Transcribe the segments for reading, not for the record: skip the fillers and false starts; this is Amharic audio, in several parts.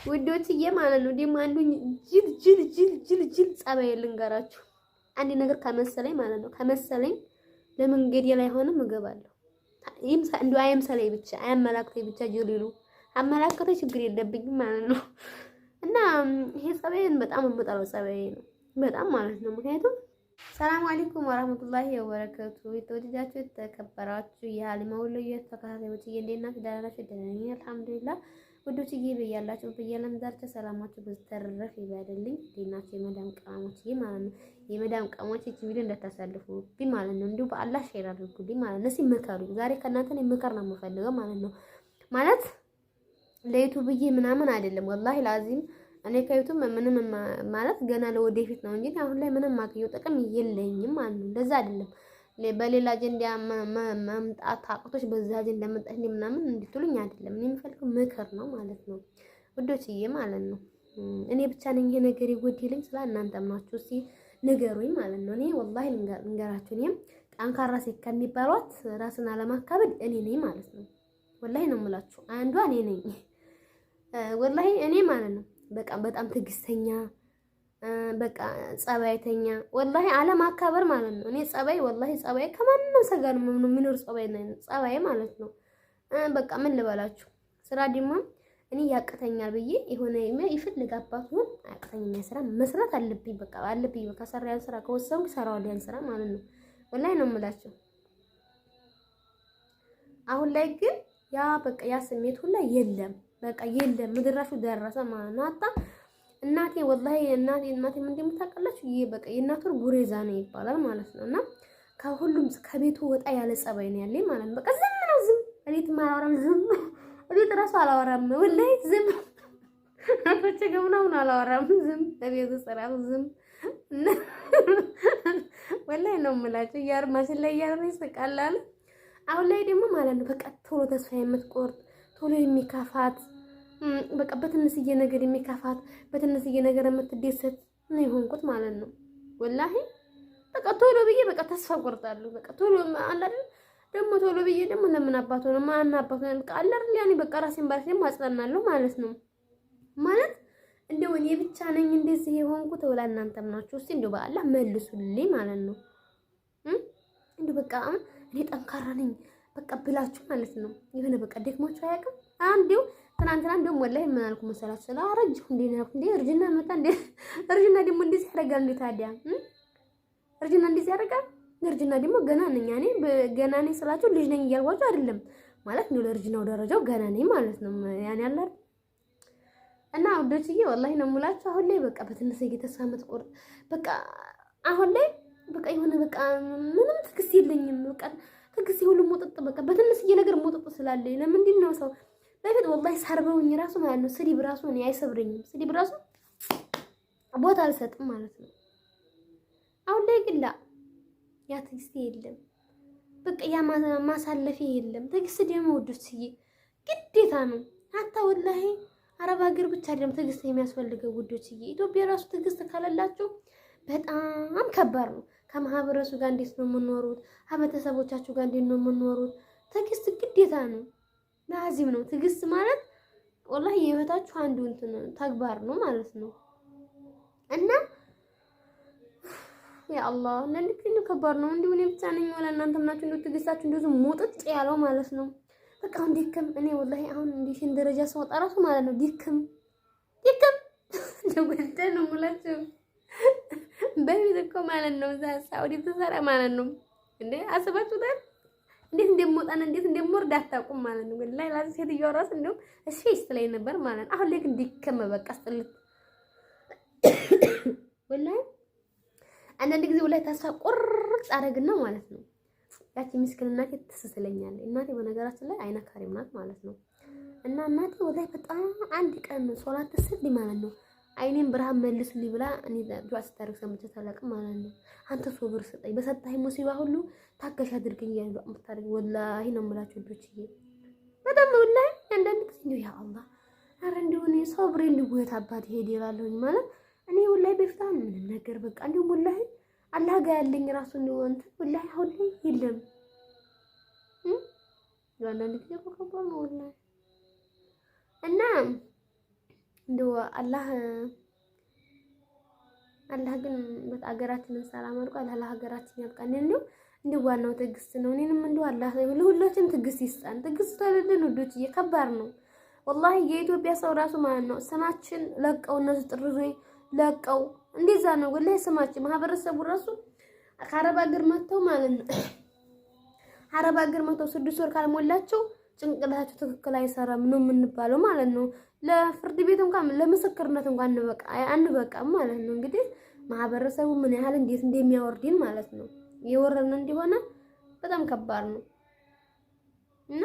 ውዶችዬ ማለት ነው። ደግሞ አንዱ ጅል ጸባይ ልንገራችሁ። አንድ ነገር ከመሰለኝ ማለት ነው ከመሰለኝ ለመንገድ ላይ ሆነም እገባለሁ። እንዱ አይምሰለኝ ብቻ አያመላክተኝ ብቻ ጅሊሉ አመላክተኝ ችግር የለብኝም ማለት ነው። እና ይሄ ጸባይን በጣም የምጠላው ጸባይ ነው በጣም ማለት ነው። ምክንያቱም ሰላም አለይኩም ወራህመቱላሂ ወበረካቱ። የተወደዳችሁ የተከበራችሁ የሀሊማ ወሎዬ ተከታታዮች እንዴት ናችሁ? ደህና ናችሁ? ደህና ነኝ አልሐምዱሊላህ። ውዶችዬ በያላችሁ በየዓለም ዳርቻ ሰላማችሁ በተረፈ ይበልልኝ። እንዴት ናችሁ? የመዳም ቀማሞችዬ ማለት ነው። የመዳም ቀማሞች እቺ ቪዲዮ እንዳታሳልፉብኝ ማለት ነው። እንዲሁ በአላህ ሼር አድርጉልኝ ማለት ነው። ሲመከሩ ዛሬ ከእናንተ ነው ምክር ነው የምፈልገው ማለት ነው። ማለት ለዩቲዩብዬ ምናምን አይደለም ወላሂ ላዚም እኔ ከዩቲዩብ ምንም ማለት ገና ለወደፊት ነው እንጂ አሁን ላይ ምንም ማግኘው ጥቅም የለኝም ማለት ነው። እንደዛ አይደለም በሌላ አጀንዳ ማምጣት አቅቶች በዛ አጀንዳ መጣሽ ምናምን እንድትሉኝ አይደለም። እኔ የምፈልገው ምክር ነው ማለት ነው ውዶችዬ ማለት ነው። እኔ ብቻ ነኝ ይሄ ነገር ይጎድልኝ ስለ እናንተም ናችሁ እስኪ ንገሩኝ ማለት ነው። እኔ ወላሂ ልንገራችሁ እኔም ጠንካራ ሴት ከሚባሏት ራስን አለማካበድ እኔ ነኝ ማለት ነው። ወላሂ ነው የምላችሁ አንዷ እኔ ነኝ ወላሂ እኔ ማለት ነው። በቃ በጣም ትዕግስተኛ በቃ ጸባይተኛ ወላሂ አለማካበር ማለት ነው። እኔ ጸባይ ወላሂ ጸባይ ከማንም ሰው ጋር ነው የሚኖር ጸባይ ማለት ነው። በቃ ምን ልበላችሁ ስራ ደግሞ እኔ ያቅተኛል ብዬ የሆነ ይፈልግ አባቱን አያቅተኝም ስራ መስራት አለብኝ በቃ አለብኝ በቃ ሰራያን ስራ ከወሰንኩ ሰራው ያን ስራ ማለት ነው። ወላሂ ነው የምላችሁ። አሁን ላይ ግን ያ በቃ ያ ስሜት ሁላ የለም በቃ የለም። ምድራሹ ደረሰ ማለት ነው። አጣ እናቴ ወላሂ እናቴ ምን እንደምታውቃላችሁ ይሄ በቃ የእናቱ ጉሬዛ ነው ይባላል ማለት ነው። እና ከሁሉም ከቤቱ ወጣ ያለ ጸባይ ነው ያለኝ ማለት ነው። በቃ ዝም ነው ዝም እቤት ማላወራም ዝም እቤት ራሱ አላወራም ወላሂ ዝም አፈቸ ገምናውን አላወራም ዝም እቤት ራሱ ዝም ወላሂ ነው የምላችሁ ያር ማሽን ላይ ያር ይስቃላል። አሁን ላይ ደግሞ ማለት ነው በቃ ቶሎ ተስፋ የምትቆርጥ ቶሎ የሚካፋት በቃ በትንሽዬ ነገር የሚካፋት በትንሽዬ ነገር የምትደሰት ነው የሆንኩት ማለት ነው። ወላሂ በቃ ቶሎ ብዬ በቃ ተስፋ ቆርጣለሁ። በቃ ቶሎ አንድ አይደል ደግሞ ቶሎ ብዬ ደግሞ ለምን አባቱ ነው ማን አባቱ ነው በቃ አለ አይደል ያኔ በቃ ራሴን ባርሽ ደግሞ አጽናናለሁ ማለት ነው። ማለት እንደው እኔ ብቻ ነኝ እንደዚህ የሆንኩት ወላ እናንተም ናችሁ? እስቲ እንደው በአላህ መልሱልኝ ማለት ነው። እንደው በቃ እኔ ጠንካራ ነኝ በቃ ብላችሁ ማለት ነው። የሆነ በቃ ደክማችሁ አያውቅም? አንዴው ትናንትና እንደውም ወላሂ ምን አልኩ መሰላችሁ? ስላረጅሁ እንዴ እርጅና መጣ እንዴ? እርጅና ደግሞ እንደዚህ ያደርጋል እንዴ ታዲያ? እርጅና እንደዚህ ያደርጋል? እርጅና ደግሞ ገና ነኝ እኔ ገና ነኝ ስላችሁ ልጅ ነኝ እያልኳችሁ አይደለም ማለት ነው። ለእርጅናው ደረጃው ገና ነኝ ማለት ነው። ያኔ አለ እና ወዶችዬ ወላሂ ነው የምላችሁ። አሁን ላይ በቃ በትንሽ ተስፋ የምትቆርጥ በቃ አሁን ላይ በቃ የሆነ በቃ ምንም ትዕግስት የለኝም በቃ ትዕግስት ሁሉ ሞጥጥ በቃ በትንሽዬ ነገር ሞጥጥ ስላለኝ ለምንድን ነው ሰው በፊት ወላሂ ሰርበውኝ ራሱ ማለት ነው ስድብ ራሱ እኔ አይሰብረኝም። ስድብ ራሱ ቦታ አልሰጥም ማለት ነው። አሁን ላይ ግን ያ ትዕግስት የለም በቃ ያ ማሳለፊ የለም። ትዕግስት ደግሞ ውዶችዬ ግዴታ ነው። አታ ወላሂ አረብ ሀገር ብቻ አይደለም ትዕግስት የሚያስፈልገው ውዶችዬ። ኢትዮጵያ ራሱ ትዕግስት ካለላችሁ በጣም ከባድ ነው። ከማህበረሰቡ ጋር እንዴት ነው የምንኖሩት? ከቤተሰቦቻችሁ ጋር እንዴት ነው የምንኖሩት? ትዕግስት ግዴታ ነው። ለአዚም ነው ትዕግስት ማለት ወላሂ የህይወታችሁ አንዱ እንትን ተግባር ነው ማለት ነው። እና ያ አላህ ለንድክኝ ከባድ ነው። እንዲሁ እኔ ብቻ ነኝ ወላ እናንተም ናችሁ እንዴ ትዕግስታችሁ እንደዚህ ሞጥጥ ያለው ማለት ነው። በቃ አሁን ዲክም እኔ ወላሂ አሁን እንዲሽን ደረጃ ስወጣ ራሱ ማለት ነው ዲክም ለወልደ ነው ሙላችሁ በፊት እኮ ማለት ነው እዛ ሳውዲ ተሰራ ማለት ነው እንዴ አስባችሁታል? እንዴት እንደምወጣና እንዴት እንደምወርድ አታውቁም ማለት ነው። ወላሂ ላዚ ሴትዮዋ ራስ እንደው እስፌስ ላይ ነበር ማለት ነው። አሁን ላይ ግን ዲከም በቃ አስጠልት ወላሂ አንዳንድ ጊዜ ወላሂ ተስፋ ቁርጥ አደረግና ማለት ነው። ያቺ ምስኪን እናቴ ትስስለኛለች። እናቴ በነገራችን ላይ አይነ ካሪም ናት ማለት ነው። እና እናቴ ወላሂ በጣም አንድ ቀን ሶላት ትስል ማለት ነው አይኔን ብርሃን መልስልኝ ብላ እኔ ዱዓ ስታደርግ ሰምቼ ታላቅም ማለት ነው። አንተ ሶብር ስጠኝ በሰጣኝ ሙሲባ ሁሉ ታገሽ አድርገኝ ያለው ዱዓ ምታደርግ ወላሂ ነው የምላችሁ ልጆችዬ። በጣም ወላሂ አንዳንድ ጊዜ እንደው ያ አላህ አረ እንደው እኔ ሶብሬ እንድወት አባት ይሄድ ይላልኝ ማለት እኔ ወላሂ በፊት ምንም ነገር በቃ እንደው ወላሂ አላህ ጋር ያለኝ ራሱ ነው እንትን ወላሂ አሁን ላይ የለም። አንዳንድ ጊዜ በከባድ ነው ወላሂ እና እንደው አላህ ግን በቃ ሀገራችንን ሰላም አድርጎ አላህ ሀገራችን ያብቃን። እንደው ዋናው ትዕግስት ነው። እኔንም እንደው አላህ ለሁላችንም ትዕግስት ይስጣን። ትዕግስት ተለልን ውዶች ከባድ ነው ወላሂ። የኢትዮጵያ ሰው ራሱ ማለት ነው ስማችን ለቀው እነሱ ጥርዞይ ለቀው እንደዛ ነው ወላሂ ስማችን ማህበረሰቡ ራሱ ከአረብ ሀገር መጥተው ማለት ነው አረብ ሀገር መጥተው 6 ወር ካልሞላቸው ጭንቅላታቸው ትክክል አይሰራም ነው የምንባለው ማለት ነው። ለፍርድ ቤት እንኳን ለምስክርነት እንኳን አንበቃም ማለት ነው። እንግዲህ ማህበረሰቡ ምን ያህል እንዴት እንደሚያወርድን ማለት ነው። የወረን እንደሆነ በጣም ከባድ ነው እና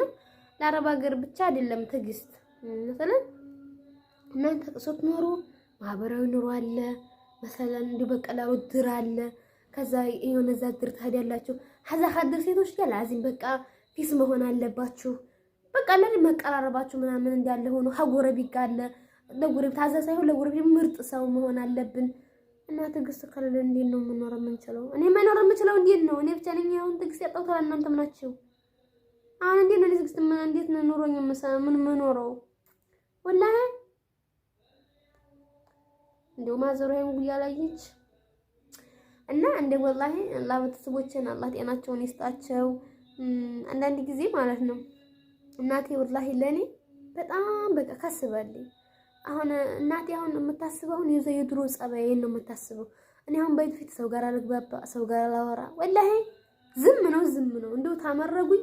ለአረብ ሀገር ብቻ አይደለም ትዕግስት መሰለን እናንተ ስትኖሩ ማህበራዊ ኑሮ አለ መሰለን እንዲሁ በቀላሉ ድር አለ። ከዛ የሆነ ዛድር ታዲያላችሁ ሀዛ ሀድር ሴቶች ጋር ላዚም በቃ ፊስ መሆን አለባችሁ። በቃ ለኔ መቀራረባችሁ ምናምን እንዳለ ሆኖ ሀጎረቢት ጋር አለ ለጎረቤት ታዛ ሳይሆን ለጎረቤት ምርጥ ሰው መሆን አለብን። እና ትዕግስት ከሌለ እንዴት ነው መኖር የምንችለው? እኔ መኖር የምችለው እንዴት ነው? እኔ ብቻ ነኝ አሁን ትዕግስት ያጣሁት እናንተም ናችሁ። አሁን እንዴት ነው ትዕግስት እንዴት ነው ኑሮኝ ምን መኖረው? ወላሂ እንደው ማዘሩን ጉያ ላይች እና እንደ ወላሂ አላህ ቤተሰቦችን አላህ ጤናቸውን ይስጣቸው። አንዳንድ ጊዜ ማለት ነው እናቴ ወላሂ ለኔ በጣም በቃ ካስባለኝ አሁን እናቴ አሁን የምታስበው የድሮ ጸባዬን ነው የምታስበው። እኔ አሁን በፊት ሰው ጋር አልግባባ ሰው ጋር አላወራ ወላሂ ዝም ነው እንደው ታመረጉኝ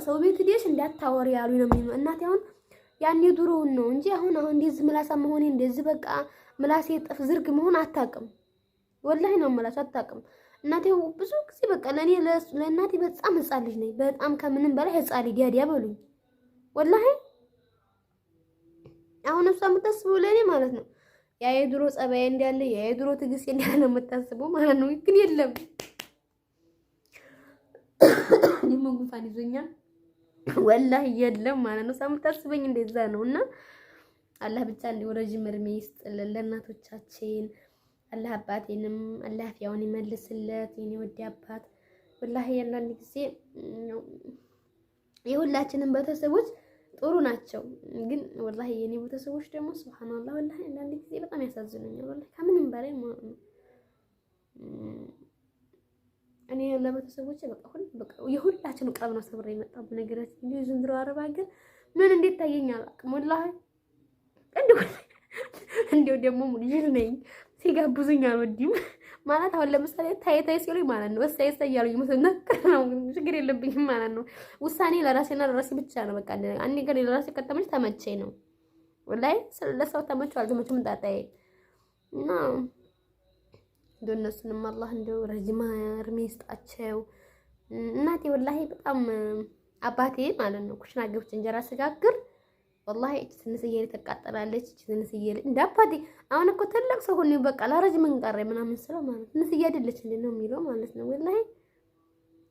ሰው ቤት ሄደሽ እንዳታወሪ ያሉኝ ነው የሚለው። እናቴ አሁን ያን የድሮውን ነው እንጂ አሁን እንደዚህ ምላሳ መሆኔ እንደዚህ በቃ ምላሴ ጥፍ ዝርግ መሆን አታውቅም። ወላሂ ነው የምላሽ አታውቅም። እናቴ ብዙ ጊዜ በቃ ለእናቴ በጣም ህፃን ልጅ ነኝ። በጣም ከምንም በላይ ህፃን ልጅ ዲያዲያ በሉኝ ወላሂ። አሁን እሷ የምታስበው ለኔ ማለት ነው ያ የድሮ ጸባዬ እንዳለ ያ የድሮ ትዕግስት እንዳለ ነው የምታስበው ማለት ነው። ግን የለም ደግሞ ጉንፋን ይዞኛል ወላሂ የለም ማለት ነው። ሳምታስበኝ እንደዛ ነውና አላህ ብቻ እንደው ረጅም እድሜ ይስጥልን ለእናቶቻችን። አላህ አባቴንም አላህ ያውን ይመልስለት የኔ ወዲ አባት። ወላሂ አንዳንድ ጊዜ የሁላችንም ቤተሰቦች ጥሩ ናቸው፣ ግን ወላሂ የኔ ቤተሰቦች ደግሞ ሱብሃንአላህ ወላሂ አንዳንድ ጊዜ በጣም ያሳዝኑኛል ወላሂ ከምንም በላይ ማለት ነው። እኔ ለቤተሰቦቼ በቃ የሁላችንም ቀብ ነው ሰብሬ የመጣው በነገራችን እንዴ ዝንድሮ አረብ ሀገር ምን እንዴት ታየኛል አቅም ወላሂ እንደው ደግሞ ሙልጅል ነኝ ሲጋብዙኝ አልወድም ማለት አሁን ለምሳሌ ታይ ሲሉኝ ማለት ነው ወሳይ ያሉኝ መስነከር ነው ችግር የለብኝም ማለት ነው። ውሳኔ ለራሴና ለራሴ ብቻ ነው በቃ አንዴ ጋር ለራሴ ከተመች ተመቸኝ ነው ወላሂ ለሰው ተመቸው አልተመቸም ጣጣዬ እና እንደነሱንም አላህ እንደው ረጅም እድሜ ይስጣቸው። እናቴ ወላሂ በጣም አባቴ ማለት ነው ኩሽና ገብቼ እንጀራ ስጋግር ወላሂ እቺ ትንስዬ ተቃጠላለች እቺ ትንስዬ እንደ አባቴ አሁን እኮ ትልቅ ሰው ሆነ በቃ ለረጅም እንቀር ምናምን ስለው ማለት ትንስዬ አይደለች እንዴ ነው የሚለው ማለት ነው ወላሂ።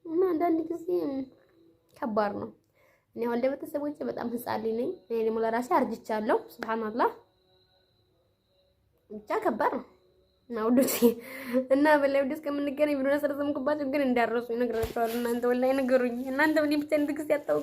እና አንዳንድ ጊዜ ከባድ ነው። እኔ አሁን ለቤተሰቦቼ በጣም ህፃን ነኝ። እኔ ደግሞ ለራሴ አርጅቻለሁ ሱብሃንአላህ ብቻ ከባድ ነው። እና ወዶቼ እና በላይ ወደስ ከምንገናኝ ቪዲዮ ስለሰምኩባችሁ ግን እንዳረሱ ይነግራችኋል። እናንተ ወላሂ ነገሩኝ እናንተ ምን ብቻ እንድግስ ያጣው